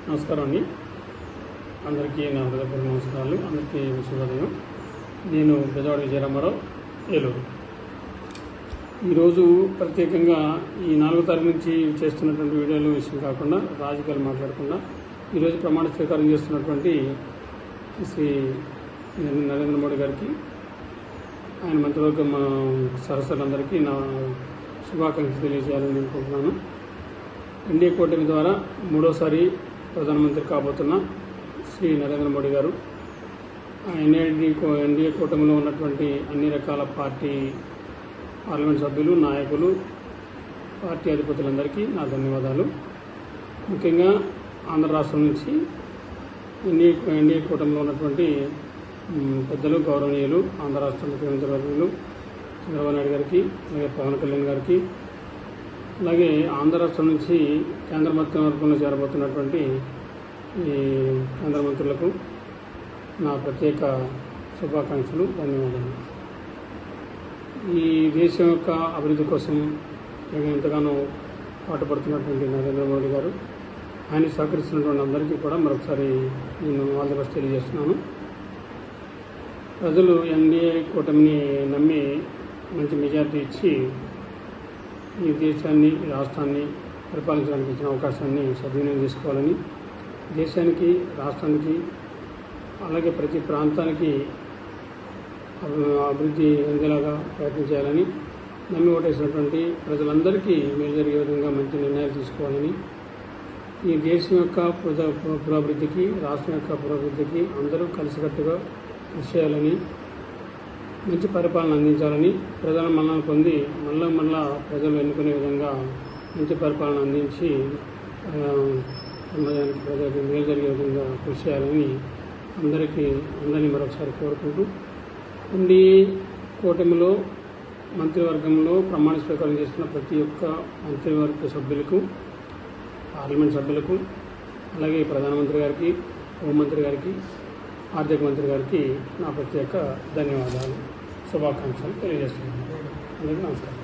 నమస్కారం అండి. అందరికీ నా హృదయపూర్వక నమస్కారాలు. అందరికీ శుభోదయం. నేను బెజవాడ విజయరామారావు, ఏలూరు. ఈరోజు ప్రత్యేకంగా ఈ 4వ తారీఖు నుంచి చేస్తున్నటువంటి వీడియోల విషయం కాకుండా రాజకీయాలు మాట్లాడకుండా ఈరోజు ప్రమాణ స్వీకారం చేస్తున్నటువంటి శ్రీ నరేంద్ర మోడీ గారికి, ఆయన మంత్రివర్గం సరసరులందరికీ నా శుభాకాంక్షలు తెలియజేయాలని అనుకుంటున్నాను. ఎన్డీఏ కూటమి ద్వారా 3వసారి ప్రధానమంత్రి కాబోతున్న శ్రీ నరేంద్ర మోడీ గారు, ఎన్డీఏ కూటమిలో ఉన్నటువంటి అన్ని రకాల పార్లమెంట్ సభ్యులు, నాయకులు, పార్టీ అధిపతులందరికీ నా ధన్యవాదాలు. ముఖ్యంగా ఆంధ్ర రాష్ట్రం నుంచి ఎన్డీఏ కూటమిలో ఉన్నటువంటి పెద్దలు, గౌరవనీయులు ఆంధ్ర రాష్ట్ర ముఖ్యమంత్రి వర్యులు చంద్రబాబు నాయుడు గారికి, అలాగే పవన్ కళ్యాణ్ గారికి, అలాగే ఆంధ్ర రాష్ట్రం నుంచి కేంద్ర మంత్రివర్గంలో చేరబోతున్నటువంటి ఈ కేంద్ర మంత్రులకు నా ప్రత్యేక శుభాకాంక్షలు, ధన్యవాదాలు. ఈ దేశం యొక్క అభివృద్ధి కోసం ఎంతగానో పాటుపడుతున్నటువంటి నరేంద్ర మోడీ గారు, ఆయన సహకరిస్తున్నటువంటి అందరికీ కూడా మరొకసారి నేను ఆల్ ది బెస్ట్ తెలియజేస్తున్నాను. ప్రజలు ఎన్డీఏ కూటమిని నమ్మి మంచి మెజార్టీ ఇచ్చి ఈ దేశాన్ని, ఈ రాష్ట్రాన్ని పరిపాలించడానికి ఇచ్చిన అవకాశాన్ని సద్వినియోగం చేసుకోవాలని, దేశానికి, రాష్ట్రానికి, అలాగే ప్రతి ప్రాంతానికి అభివృద్ధి అందేలాగా ప్రయత్నం చేయాలని, నమ్మి ఓటేసినటువంటి ప్రజలందరికీ మేలు జరిగే విధంగా మంచి నిర్ణయాలు తీసుకోవాలని, ఈ దేశం యొక్క పురోభివృద్ధికి, రాష్ట్రం యొక్క పురోభివృద్ధికి అందరూ కలిసికట్టుగా కృషి చేయాలని, మంచి పరిపాలన అందించాలని, ప్రజల మన్ననలు పొంది మళ్ళా ప్రజలు ఎన్నుకునే విధంగా మంచి పరిపాలన అందించి సమాజానికి, ప్రజలకు మేలు జరిగే విధంగా కృషి చేయాలని అందరినీ మరొకసారి కోరుకుంటూ, ఎన్డీఏ కూటమిలో మంత్రివర్గంలో ప్రమాణ స్వీకారం చేస్తున్న ప్రతి ఒక్క మంత్రివర్గ సభ్యులకు, పార్లమెంట్ సభ్యులకు, అలాగే ప్రధానమంత్రి గారికి, హోంమంత్రి గారికి, ఆర్థిక మంత్రి గారికి నా ప్రత్యేక ధన్యవాదాలు, శుభాకాంక్షలు తెలియజేస్తున్నాను. అందరికీ నమస్కారం.